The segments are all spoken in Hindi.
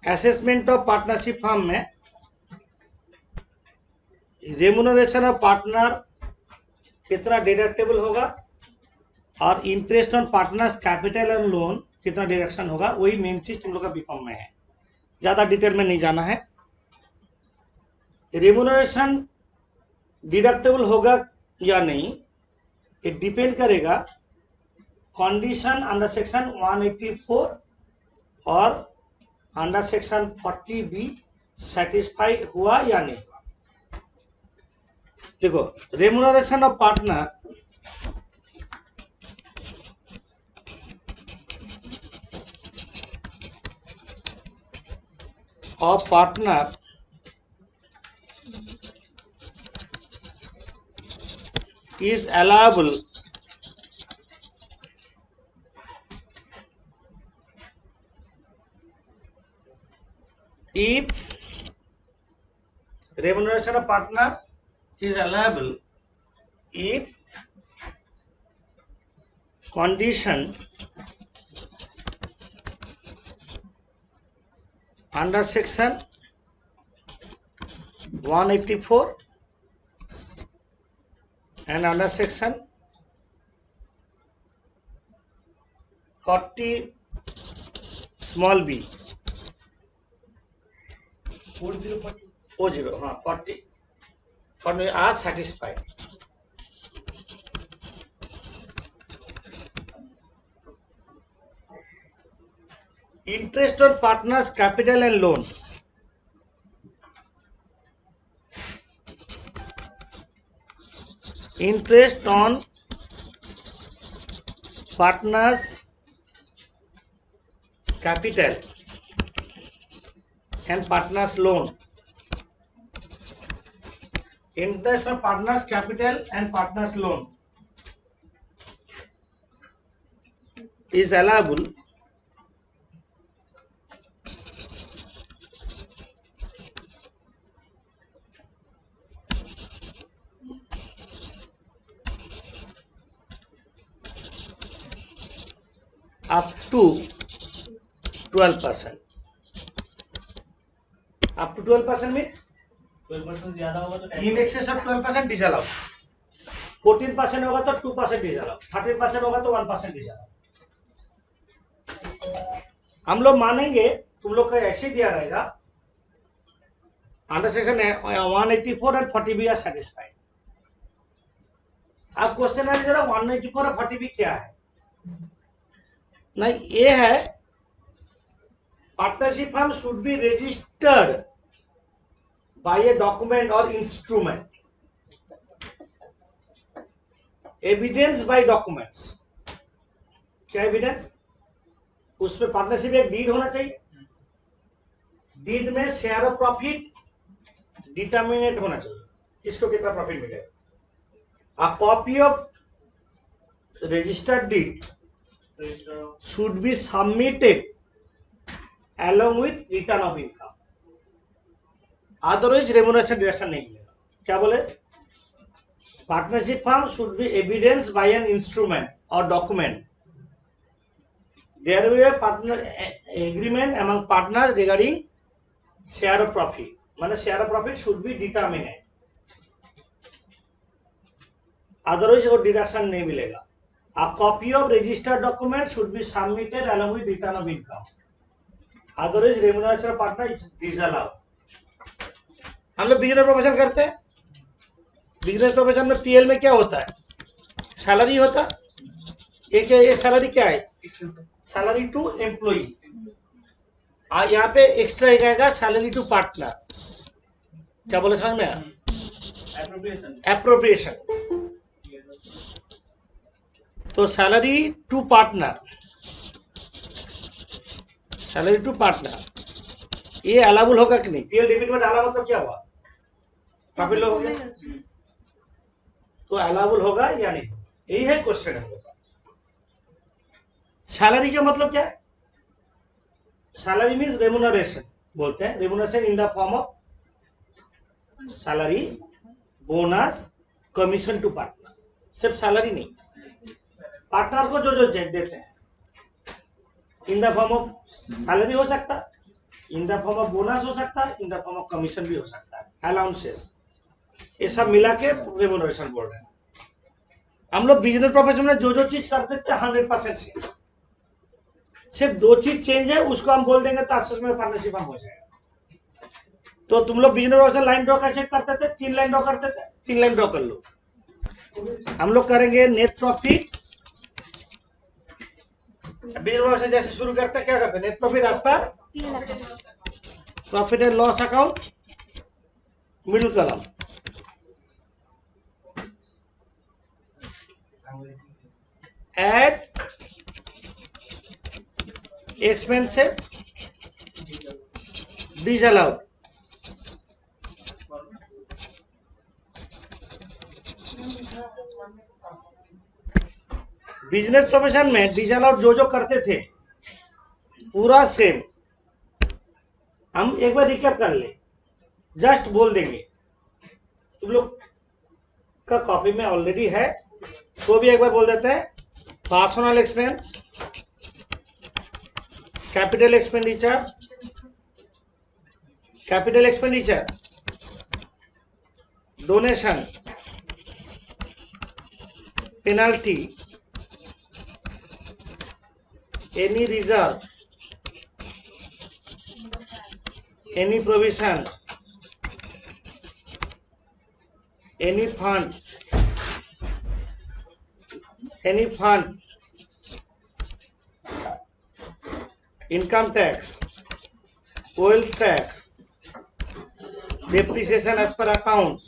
असेसमेंट ऑफ पार्टनरशिप फर्म में रेमुनरेशन ऑफ पार्टनर कितना डिडक्टेबल होगा और interest on partners capital and loan कितना डिडक्शन होगा, वही मेन चीज तुम लोग का बीकॉम में है, ज्यादा डिटेल में नहीं जाना है। रेमुनरेशन डिडक्टेबल होगा या नहीं ये डिपेंड करेगा कंडीशन अंडर सेक्शन 184 और अंडर सेक्शन 40B सेटिस्फाई हुआ या नहीं। देखो remuneration of partner is allowable if remuneration of partner is allowable if condition under section 184 and under section 40 small b 40 हाँ 40 are satisfied। Interest on partners capital and loan, interest on partners capital and partners loan, interest on partners capital and partners loan is allowable up to 12%। up to 12% means 12% ज्यादा होगा तो in excess of 12% disallowed, 14% होगा तो 2% disallowed, 13% होगा तो 1% disallowed। हम लोग मानेंगे तुम लोग का ऐसे दिया रहेगा under section 184 and 40B are satisfied. अब क्वेश्चन है जरा 184 और 40B क्या है, नहीं ये है partnership firm should be registered bye a document और इंस्ट्रूमेंट, एविडेंस बाय डॉक्यूमेंट्स। क्या एविडेंस, उसमें पार्टनरशिप एक डीड होना चाहिए, डीड में शेयर ऑफ प्रॉफिट डिटर्मिनेट होना चाहिए, किसको कितना प्रॉफिट मिलेगा। A copy of registered deed should be submitted along with return of income, otherwise remuneration deduction नहीं मिलेगा। क्या बोले, partnership firm should be evidence by an instrument और document, there will be a partner agreement among partners regarding share of profit, माने share of profit should be determinate, otherwise वो डिडक्शन नहीं मिलेगा। A copy of registered document should be submitted along with return of income, otherwise remuneration of partner is disallowed। हम लोग बिजनेस प्रोफेशन करते हैं, बिजनेस प्रोफेशन में पीएल में क्या होता है, सैलरी होता है। ये सैलरी क्या है, सैलरी टू एम्प्लॉई, यहाँ पे एक्स्ट्रा एक आएगा सैलरी टू पार्टनर। क्या बोले समझ में, एप्रोप्रिएशन। तो salary to partner, salary to partner ये अलाउबल होगा कि नहीं, पीएल डेबिट में डाला मतलब क्या हुआ, प्रॉफिट हो गया, तो अलाउबल होगा या नहीं, यही है क्वेश्चन हम लोग का। सैलरी का मतलब क्या है, सैलरी मीन्स रेमुनरेशन बोलते हैं, remuneration in the form of salary, bonus, commission to partner, सिर्फ सैलरी नहीं, पार्टनर को जो जो देते हैं in the form of salary हो सकता in the form of bonus हो सकता है, in the form of commission भी हो सकता है, अलाउंसेस, ये सब मिला के रेम्यूनरेशन बोल रहे हैं। हम लोग बिजनेस प्रोफेशन में जो चीज करते थे 100% से सिर्फ 2 चीज चेंज है, उसको हम बोल देंगे तो असेसमेंट में पार्टनरशिप हम हो जाएगा। तो तुम लोग बिजनेस प्रोफेशन लाइन ड्रॉ कैसे करते थे? 3 लाइन ड्रॉ करते थे, 3 लाइन ड्रॉ कर लो। हम लोग करेंगे नेट प्रॉफिट। बिजनेस प्रोफेशन जैसे शुरू करते हैं क्या करते हैं? Net profit as per profit and loss account, middle column, add expenses disallowed, business profession में डिसअलाउड जो करते थे पूरा सेम। हम एक बार रिकैप कर ले, जस्ट बोल देंगे, तुम लोग का कॉपी में ऑलरेडी है तो भी एक बार बोल देते हैं। Personal expense, capital expenditure, capital expenditure, donation, penalty, any reserve, any provision, any fund, income tax, wealth tax, depreciation as per accounts,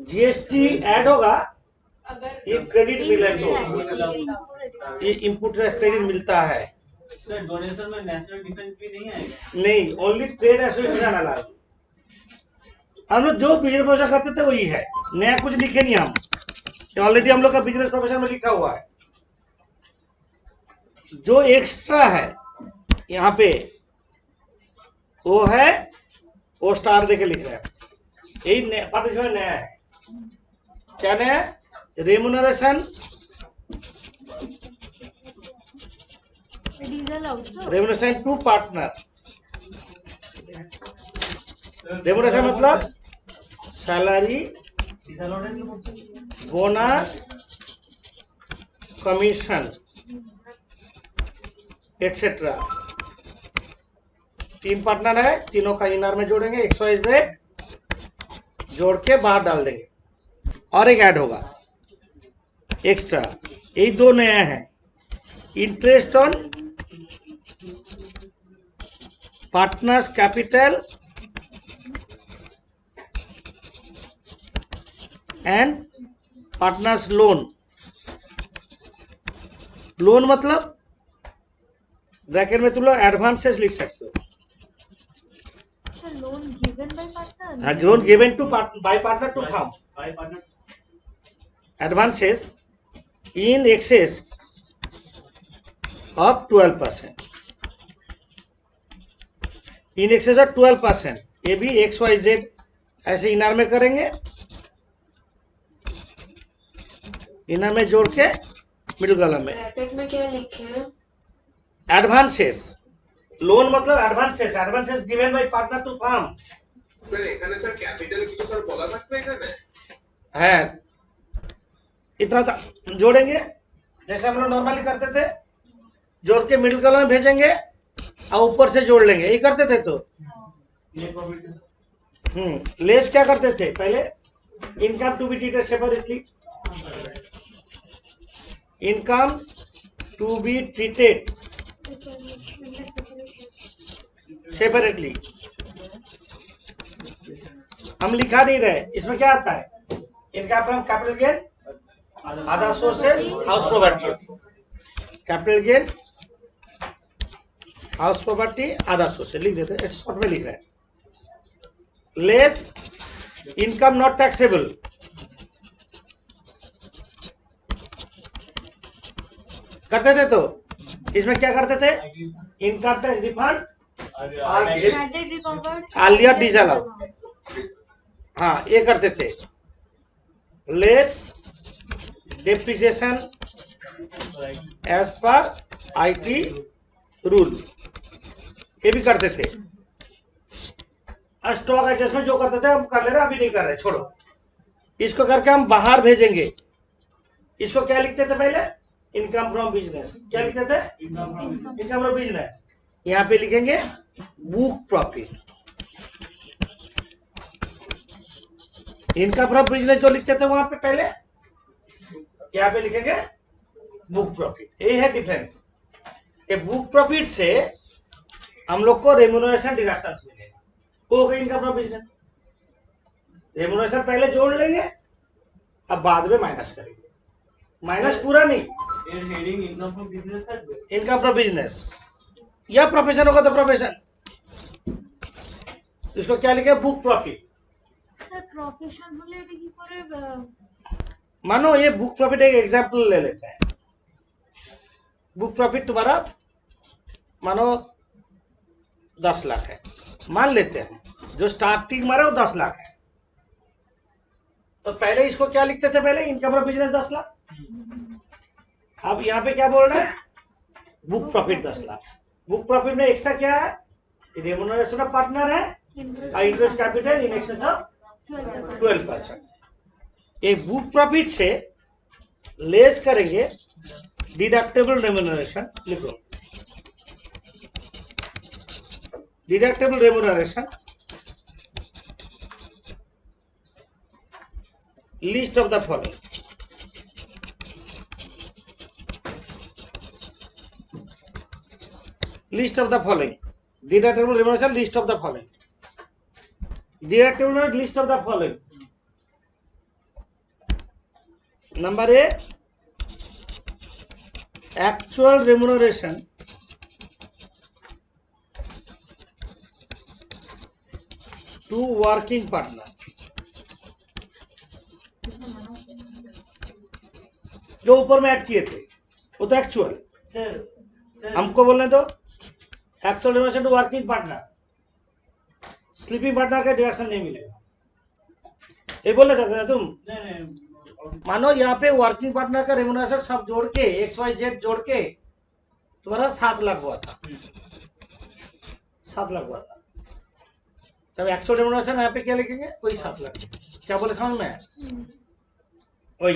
GST add होगा, ये क्रेडिट मिले तो ये इनपुट क्रेडिट मिलता है। सर डोनेशन में नेशनल डिफेंस भी नहीं आएगा? नहीं, ओनली ट्रेड एसोसिएशन अलाउड। हम लोग जो बिजनेस प्रोफेशन करते थे वही है, नया कुछ लिखे नहीं हम, ऑलरेडी हम लोग का बिजनेस प्रोफेशन में लिखा हुआ है। जो एक्स्ट्रा है यहाँ पे वो है, वो स्टार देके लिख रहे हैं, यही पार्टिसिपेंट नया है। क्या नया है? Remuneration, remuneration to partner. Remuneration मतलब salary, bonus, commission etcetera. 3 partner है, तीनों का इनर में जोड़ेंगे, XYZ जोड़ के बाहर डाल देंगे और एक ऐड होगा एक्स्ट्रा। यही 2 नया है। Interest on partners capital and partners loan. Loan मतलब ब्रैकेट में तुम लोग एडवांसेस लिख सकते हो। लोन गिवन बाय पार्टनर, हाँ, loan given to by partner to firm, by partner, advances in excess of 12%, in excess of 12%। ये भी XYZ ऐसे इनर में करेंगे, इनर में जोड़ के मिडिल कॉलम में। ब्रैकेट में क्या लिखे हैं? एडवांसेस, लोन मतलब advances, advances given by partner to firm. Sir এখানে স্যার ক্যাপিটাল কি স্যার বলা থাকবে এখানে? है इतना जोड़ेंगे जैसे हम लोग नॉर्मली करते थे, जोड़ के मिडिल कॉलम में भेजेंगे और ऊपर से जोड़ लेंगे, यही करते थे। तो नेट प्रॉफिट लेस क्या करते थे पहले? Income to be treated separately, income to be treated separately. हम लिखा नहीं रहे, इसमें क्या आता है? Income from capital gain, other sources, house property. Capital gain, house property, other sources लिख देते हैं, शॉर्ट में लिख रहे हैं। लेस इनकम नॉट टैक्सेबल, करते थे। तो इसमें क्या करते थे? इनकम टैक्स रिफंड आलिया डिसअलाउड, हाँ ये करते थे। Less depreciation as per IT rule ये भी करते थे। स्टॉक एडजस्टमेंट जो करते थे हम कर ले रहे, अभी नहीं कर रहे, छोड़ो इसको। करके हम बाहर भेजेंगे। इसको क्या लिखते थे पहले? Income from business. क्या लिखते थे? Income from business. यहाँ पे लिखेंगे book profit. Income from business जो लिखते थे वहां पे पहले, यहाँ पे लिखेंगे बुक प्रॉफिट। ये है डिफरेंस। ये बुक प्रॉफिट से हम लोग को रेम्यूनरेशन डिडक्शन मिलेगा। हो गई इनकम फ्रॉम बिजनेस। रेम्यूनरेशन पहले जोड़ लेंगे, अब बाद में माइनस करेंगे। माइनस पूरा नहीं, हेडिंग इनकम फ्रॉम बिजनेस तक। इनकम फ्रॉम बिजनेस या प्रोफेशन होगा तो प्रोफेशन। इसको क्या लिखे? Book profit. স্যার প্রফেশন হলে এটা কি করে मानो ये बुक प्रॉफिट एक एग्जाम्पल ले लेते हैं। बुक प्रॉफिट तुम्हारा मानो 10 लाख है, मान लेते हैं। जो स्टार्टिंग मारा वो 10 लाख है, तो पहले इसको क्या लिखते थे? पहले इनकम फ्रॉम बिजनेस 10 लाख। अब यहाँ पे क्या बोल रहे हैं? Book profit 10 lakh. Book profit में एक्स्ट्रा क्या है? रेम्यूनरेशन ऑफ पार्टनर है, interest capital in excess of 12%। ये बुक प्रॉफिट से लेस करेंगे डिडक्टेबल रेम्यूनरेशन। लिखो deductible remuneration, list of the following. List of the following, deductible remuneration list of the following. Deductible list of the following. Number A, actual remuneration to working partner. जो ऊपर में ऐड किए थे वो तो एक्चुअल। सर हमको बोलने दो actual remuneration to working partner. Sleeping partner का डिडक्शन नहीं मिलेगा, ये बोलना चाहते हैं तुम? नहीं मानो यहाँ पे वर्किंग पार्टनर का रेम्यूनरेशन सब जोड़ के XYZ जोड़ के तुम्हारा 7 लाख हुआ था। 7 लाख हुआ था। तब एक्चुअल रेम्यूनरेशन यहाँ पे क्या लिखेंगे? वही 7 लाख। क्या बोले समझ में? वही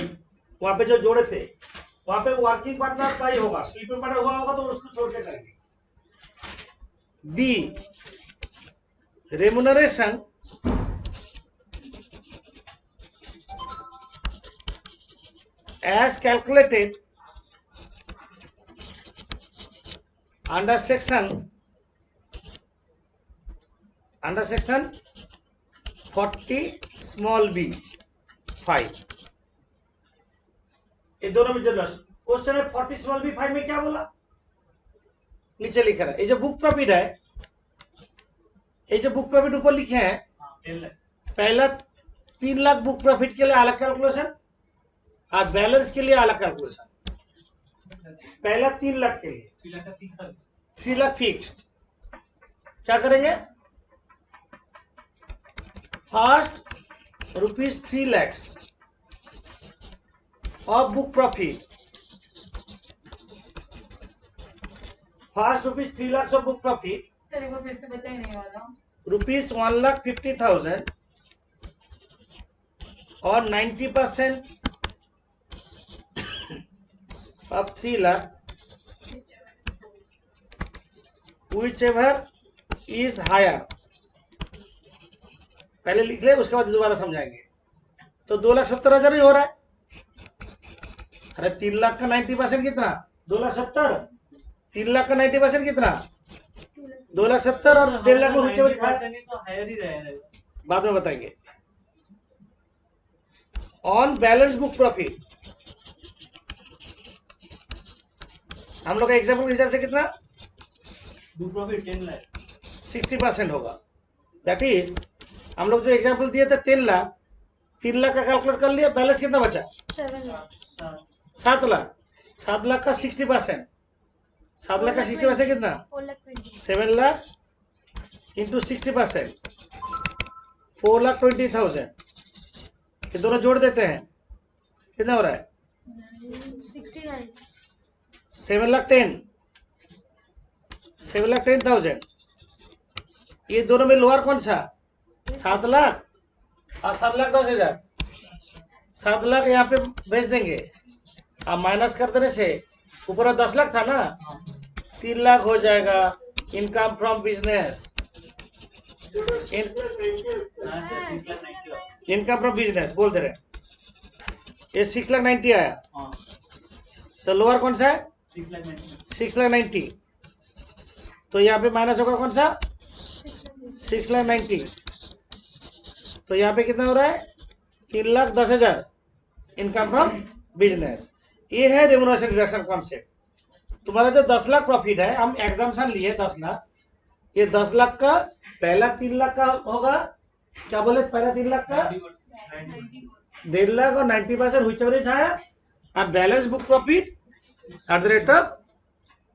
वहां पे जो जोड़े थे वहां पे वर्किंग पार्टनर का ही होगा। स्लीपिंग पार्टनर हुआ होगा तो उसको छोड़ के करेंगे। B, remuneration as calculated under section 40 small b 5। ये दोनों में जरूर क्वेश्चन है। 40 स्मॉल बी 5 में क्या बोला? नीचे लिखा है। ये जो बुक प्रॉफिट है, ये जो बुक प्रॉफिट ऊपर लिखे हैं, पहला 3 लाख बुक प्रॉफिट के लिए अलग कैलकुलेशन और बैलेंस के लिए अलग कैलकुलेशन। पहला 3 लाख के लिए 3 लाख फिक्स्ड। क्या करेंगे? First ₹3 lakh of book profit. First ₹3 lakh of book profit ₹1,50,000 और 90% of 3 lakh whichever is higher। पहले लिख ले, उसके बाद दोबारा समझाएंगे। तो 2,70,000 ही हो रहा है। अरे 3 लाख का 90% कितना? 2,70,000। 3 लाख का 90% कितना? 2,70,000 और 1.5 लाख में whichever is higher। तो हायर ही रहेगा। बाद में बताएंगे। ऑन बैलेंस बुक प्रॉफिट हम लोग का एग्जाम्पल के हिसाब से कितना? बुक प्रॉफिट 10 लाख 60% होगा। दैट इज हम लोग जो एग्जाम्पल दिए थे 3 लाख, 3 लाख का कैलकुलेट कर लिया। बैलेंस कितना बचा? 7 लाख 7 लाख। 7 लाख का 60%, 7 लाख का 60% कितना? 4,20,000 7 लाख इंटू 60%, 4,20,000। ये दोनों जोड़ देते हैं, कितना हो रहा है? 69 7 लाख 10, 7,10,000। ये दोनों में लोअर कौन सा? 7 लाख और 7,10,000। 7 लाख यहाँ पे भेज देंगे, अब माइनस कर देने से ऊपर 10 लाख था ना, 3 लाख हो जाएगा इनकम फ्रॉम बिजनेस। हाँ सर 6,90,000। इनकम फ्रॉम बिजनेस बोल दे रहे हैं, ये 6,90,000 आया। हाँ तो लोअर कौन सा है? 6,90,000। 6,90,000। तो यहाँ पे माइनस होगा कौन सा? 6,90,000। तो यहाँ पे कितना हो रहा है? 3,10,000 इनकम फ्रॉम बिजनेस। ये है रेम्युनरेशन डिडक्शन कॉन्सेप्ट। तुम्हारा जो 10 लाख प्रॉफिट है, हम एग्जाम्पशन लिए 10 लाख, ये 10 लाख का पहला 3 लाख का होगा, क्या बोले? पहला 3 लाख का 1.5 लाख और 90% हुई एवरेज है, और balance book profit at the rate of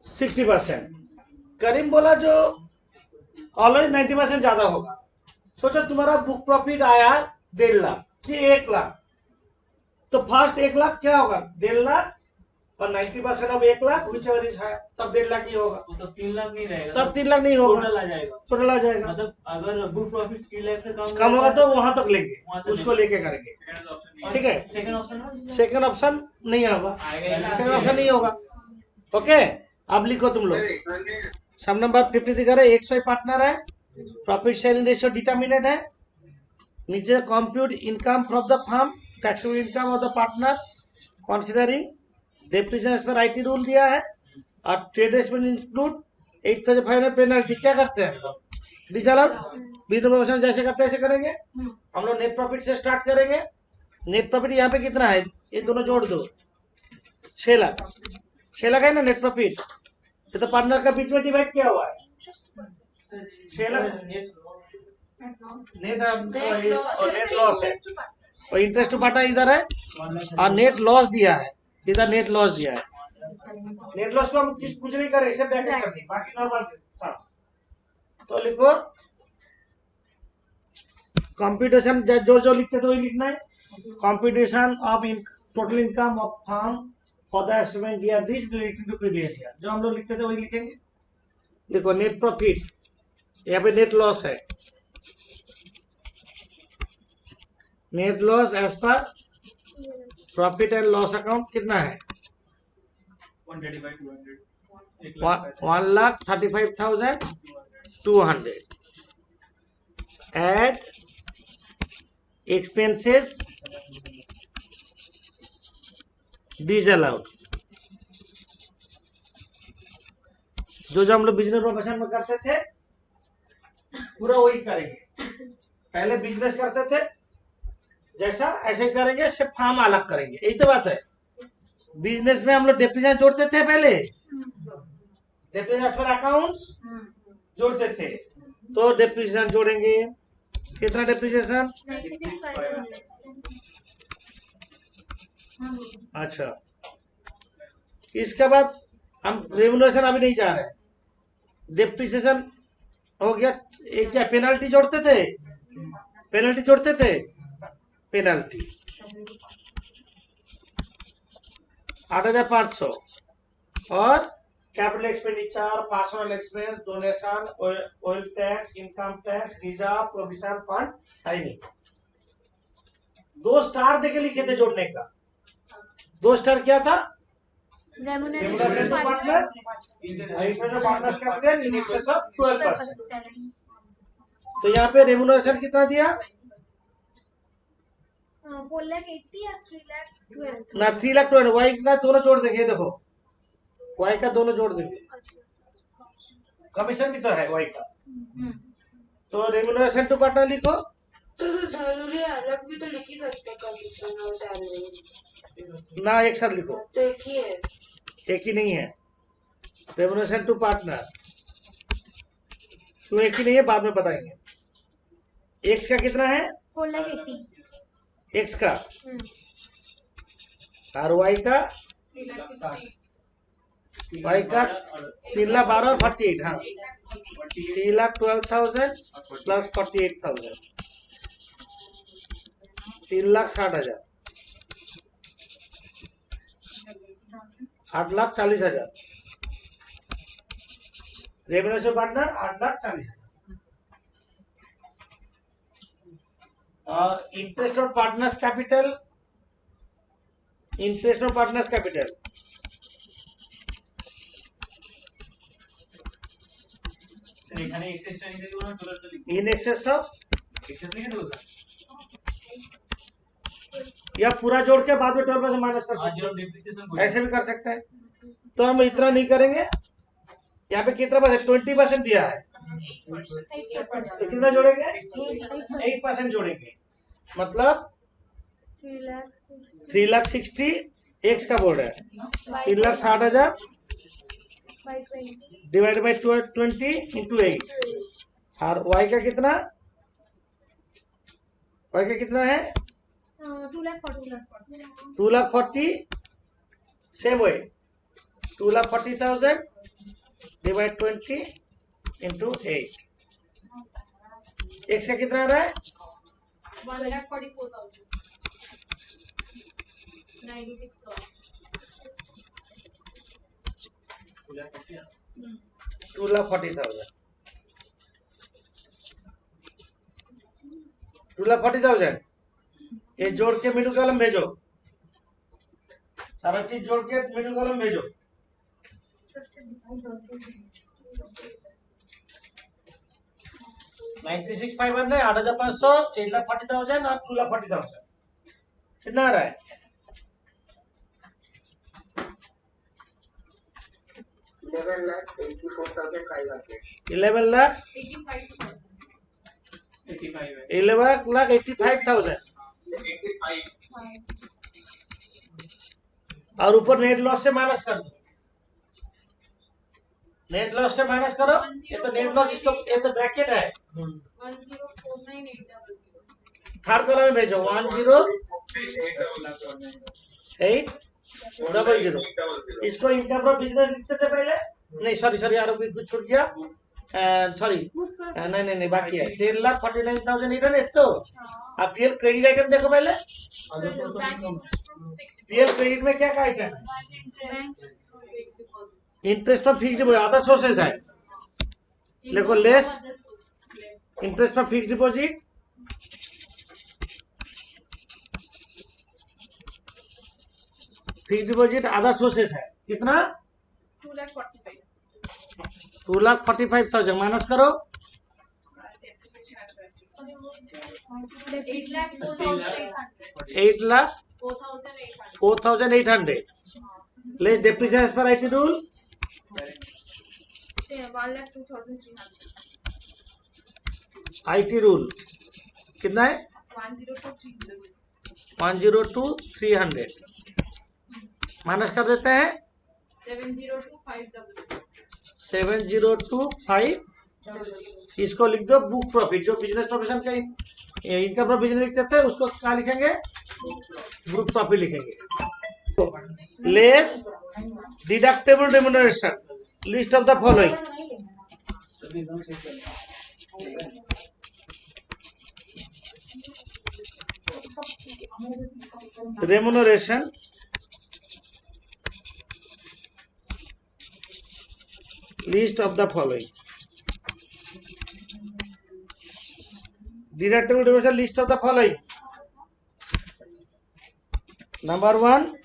60%। करीम बोला जो ऑलवेज 90% ज्यादा होगा। सोचो तुम्हारा बुक प्रॉफिट आया 1.5 लाख, ये 1 लाख, तो फर्स्ट 1 लाख क्या होगा? 1.5 लाख और 90% ऑफ 1 लाख हुई एवरेज है, तब 1.5 लाख ही होगा। वो तो 3 लाख नहीं रहेगा, तब 3 लाख नहीं होगा, टोटल आ जाएगा। टोटल आ जाएगा। मतलब अगर बुक प्रॉफिट 3 लाख से कम होगा तो वहां तक लेंगे, वहाँ तक उसको लेके करेंगे। ठीक है, सेकंड ऑप्शन सेकंड ऑप्शन नहीं होगा, आएगा। सेकंड ऑप्शन नहीं होगा। ओके, अब लिखो तुम लोग। सर एकाने सम नंबर 50 दिखा रहे, 100 पार्टनर है, प्रॉफिट शेयरिंग रेशियो डिटर्मिनेट है, नीचे compute income from the firm, taxable income of the partner considering depreciation पर आईटी रूल दिया है, और ट्रेड एक्सपेंस इंक्लूड 8,500 पेनल्टी। क्या करते हैं? डिसअलाउड बिजनेस प्रमोशन जैसे करते हैं ऐसे करेंगे। हम लोग नेट प्रॉफिट से स्टार्ट करेंगे। नेट प्रॉफिट यहाँ पे कितना है? ये दोनों जोड़ दो, 6 लाख। 6 लाख है ना नेट प्रॉफिट, ये तो पार्टनर का बीच में डिवाइड किया हुआ है। 6 लाख नेट और नेट लॉस है, और इंटरेस्ट पार्टनर इधर है, और नेट लॉस दिया है इधर, नेट लॉस दिया है। नेट लॉस को हम कुछ नहीं करें, इसे ब्रैकेट कर दी, बाकी नॉर्मल सम्स। तो लिखो कंप्यूटेशन, जो जो लिखते थे वही लिखना है। Computation of total income of firm for the assessment year this relating to previous year, जो हम लोग लिखते थे वही लिखेंगे। देखो नेट प्रॉफिट, यहाँ पे नेट लॉस है, net loss as per profit and loss account कितना है? 1,35,200 एड एक्सपेंसेस डिसअलाउड। जो हम लोग बिजनेस प्रोफेशन में करते थे पूरा वही करेंगे। पहले बिजनेस करते थे जैसा, ऐसे ही करेंगे, सिर्फ फार्म अलग करेंगे, यही तो बात है। बिजनेस में हम लोग डेप्रिसिएशन जोड़ते थे, पहले डेप्रिसिएशन पर अकाउंट्स जोड़ते थे, तो डेप्रिसिएशन जोड़ेंगे। कितना डेप्रिसिएशन? अच्छा, इसके बाद हम रेम्युनरेशन अभी नहीं जा रहे हैं। डेप्रिसिएशन हो गया, एक क्या पेनल्टी जोड़ते थे? पेनल्टी जोड़ते थे, पेनल्टी 8,500, और capital expenditure, personal expense, donation, oil tax, income tax, reserve, provision fund है नहीं। 2 स्टार देके लिखे थे जोड़ने का। 2 स्टार क्या था? Remuneration to partners partners capital in excess of 12%। तो यहाँ पे रेम्युनरेशन कितना दिया? 4,80,000 या 3,12,000? ना 3,12,000, वाई का दोनों जोड़ देंगे। देखो वाई का दोनों जोड़ देंगे, कमीशन भी तो है वाई का। तो रेम्युनरेशन टू पार्टनर लिखो। जरूरी है, अलग भी तो लिख ही सकते कमीशन और सैलरी। ना एक साथ लिखो, तो एक ही है। एक ही नहीं है। रेम्युनरेशन टू पार्टनर तो एक ही नहीं है, बाद में बताएंगे। एक्स का कितना है? 4,80,000। एक्स का, और वाई का? वाई का 3,12,000 और 48। हाँ, 3,12,000 प्लस 48,000, 3,60,000, 8,40,000, रेम्यूनरेशन पार्टनर 8,40,000 और interest on partners capital, interest on partners capital sir এখানে এক্সেস টাইম দিয়ে দেবো না টোটালটা লিখবো इन एक्सेस ऑफ, এক্সেস লিখে দেবো স্যার या पूरा जोड़ के बाद में 12% माइनस कर आज सकते जो डेप्रिसिएशन हैं, ऐसे भी कर सकते हैं। तो हम इतना नहीं करेंगे। यहाँ पे कितना परसेंट 20% दिया है, तो कितना जोड़ेंगे 8% जोड़ेंगे, मतलब 3,60,000 एक्स का बोर्ड है 3,60,000 डिवाइड बाई 20 इंटू 8 और वाई का कितना, वाई का कितना है 2,40,000 same way 2,40,000 divide 20 into 8 x का कितना आ रहा है 1,44,000 96,000 2,40,000 2,40,000 ये जोड़ के मिडिल कॉलम भेजो, सारा चीज जोड़ के मिडिल कॉलम भेजो। 96,500 है 8,500 8,40,000 और 2,40,000 कितना आ रहा है 11,84,500 11,85,000 और ऊपर नेट लॉस से माइनस कर दो, नेट लॉस से माइनस करो। ये तो नेट लॉस, इसको ये तो ब्रैकेट है, 1,04,9,800 थर्ड कॉलम में भेजो 1,08,00,000 इसको इनकम फ्रॉम बिजनेस लिखते थे पहले, नहीं सॉरी यार अभी कुछ छूट गया, सॉरी नहीं बाकी है 10,49,800 तो। अब पीएल क्रेडिट आइटम देखो पहले, पीएल क्रेडिट में क्या क्या आइटम है, इंटरेस्ट पर फिक्स डिपॉजिट अदर सोर्सेज है, देखो लेस इंटरेस्ट पर fix deposit, fix deposit other sources है कितना 2,45,000 माइनस करो 8,04,800 less depreciation as per IT rule 1,02,300 IT rule कितना है 1,02,300 माइनस कर देते हैं 7,02,500 इसको लिख दो बुक प्रॉफिट, जो बिजनेस प्रोफेशन का इनकम फ्रॉम बिजनेस लिखते थे उसको क्या लिखेंगे बुक प्रॉफिट लिखेंगे। Less deductible remuneration list of the following, remuneration list of the following, deductible remuneration list of the following, number 1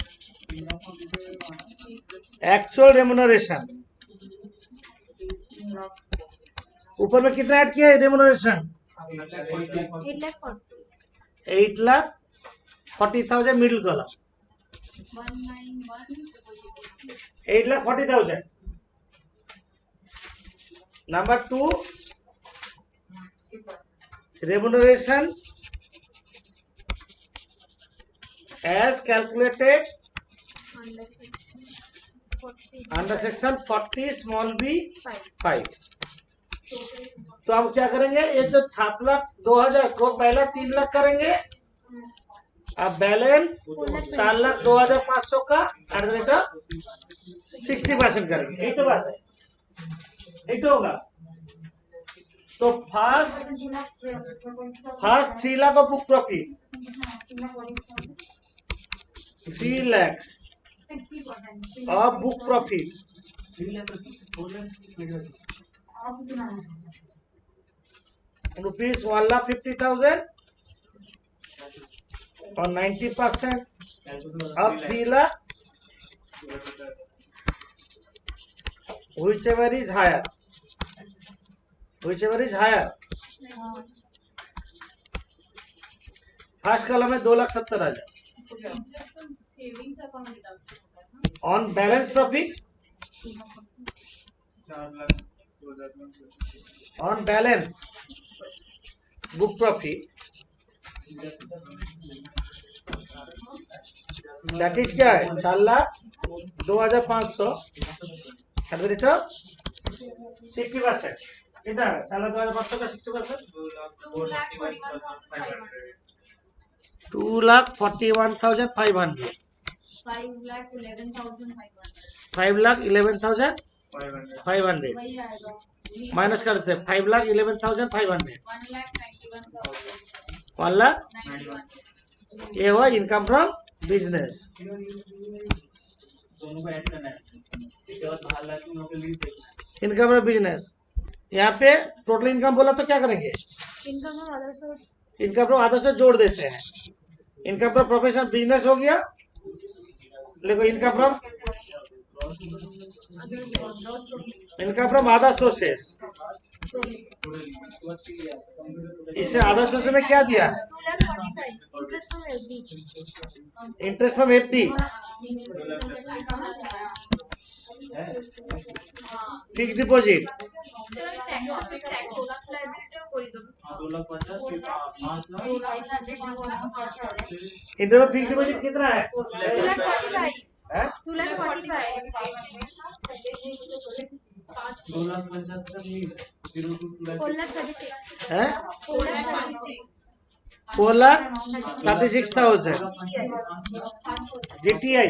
actual remuneration, ऊपर में कितना ऐड किया है remuneration 8,40,000 middle column 8,40,000। Number 2 remuneration as calculated under section 40 small b 5। तो हम क्या करेंगे, ये जो 7,02,000 को पहला 3 लाख करेंगे, अब बैलेंस 4,02,500 का एट द रेट ऑफ 60% करेंगे, यही तो बात है, यही तो होगा। तो first 3 lakh of book profit 3 lakh of book profit rupees 1,50,000 और 90% of 3 lakh, whichever is higher. First column में 2,70,000 on balance profit, on balance book profit, that is क्या है 4,02,500 एट द रेट ऑफ 60%. कितना है 4,02,500 का 60%? 2,41,500. 5,11,500 माइनस करते हैं 5,11,500 1 लाख. ये हुआ इनकम फ्रॉम बिजनेस. दोनों को ऐड करना है. इसके बाद बाहर लाके उन लोगों को लीज देना है. Income from business. यहाँ पे टोटल इनकम बोला तो क्या करेंगे? Income from other source. Income from other से जोड़ देते हैं. इनकम फ्रॉम प्रोफेशनल बिजनेस हो गया. देखो इनकम फ्रॉम अदर सोर्सेस. इससे अदर सोर्स में क्या दिया है? 2,45,000 interest from FD, fix deposit. 2,50,000 फिर 5 लाख. इंटर में फिक्स डिपॉजिट कितना है? 2,45,000 हैं? 2,45,000 2,50,000 का नहीं है. 4,36,000 हैं? 4,36,000 4,36,000 GTI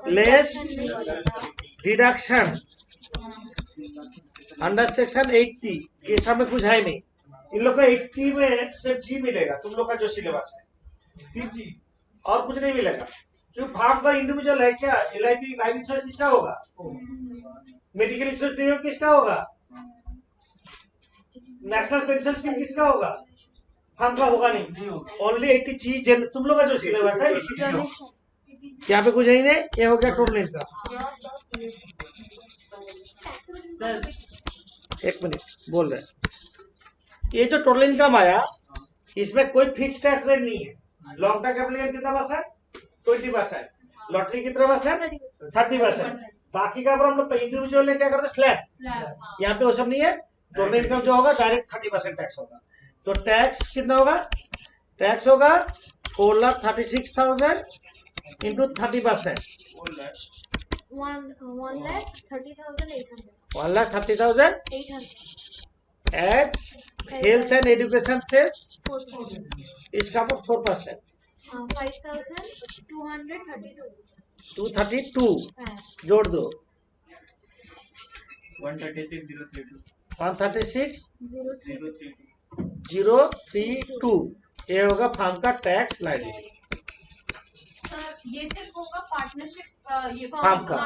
less deduction under section 80. ये सब में कुछ है नहीं. इन लोग का 80 में सिर्फ जी मिलेगा. तुम लोग का जो सिलेबस है सिर्फ जी, और कुछ नहीं मिलेगा. क्यों फार्म का इंडिविजुअल है क्या? LIP लाइफ इंश्योरेंस किसका होगा? मेडिकल इंश्योरेंस प्रीमियम किसका होगा? नेशनल पेंशन स्कीम किसका होगा? फार्म का होगा नहीं. ओनली 80 चीज तुम लोग का जो सिलेबस है 80 चीज होगा. यहाँ पे कुछ नहीं है. ये हो गया टोटल इनकम. एक मिनट बोल रहे हैं. ये जो टोटल इनकम आया इसमें कोई फिक्स टैक्स रेट नहीं है. लॉन्ग टर्म एप्लीकेशन कितना % 20%. लॉटरी कितना %? 30%. बाकी का हम लोग इंडिविजुअल ने क्या करते हैं स्लैब. यहाँ पे वो सब नहीं है. टोटल इनकम जो होगा डायरेक्ट 30% टैक्स होगा. तो टैक्स कितना होगा? टैक्स होगा 4,36,000 into 30%. 1,30,800 1,30,800 at health and education से 4,000 इसका 4%. 5,232 232 जोड़ दो. 136,032. 136,032 032. ये होगा फार्म का टैक्स लायबिलिटी ये सिर्फ होगा पार्टनरशिप ये फार्म का.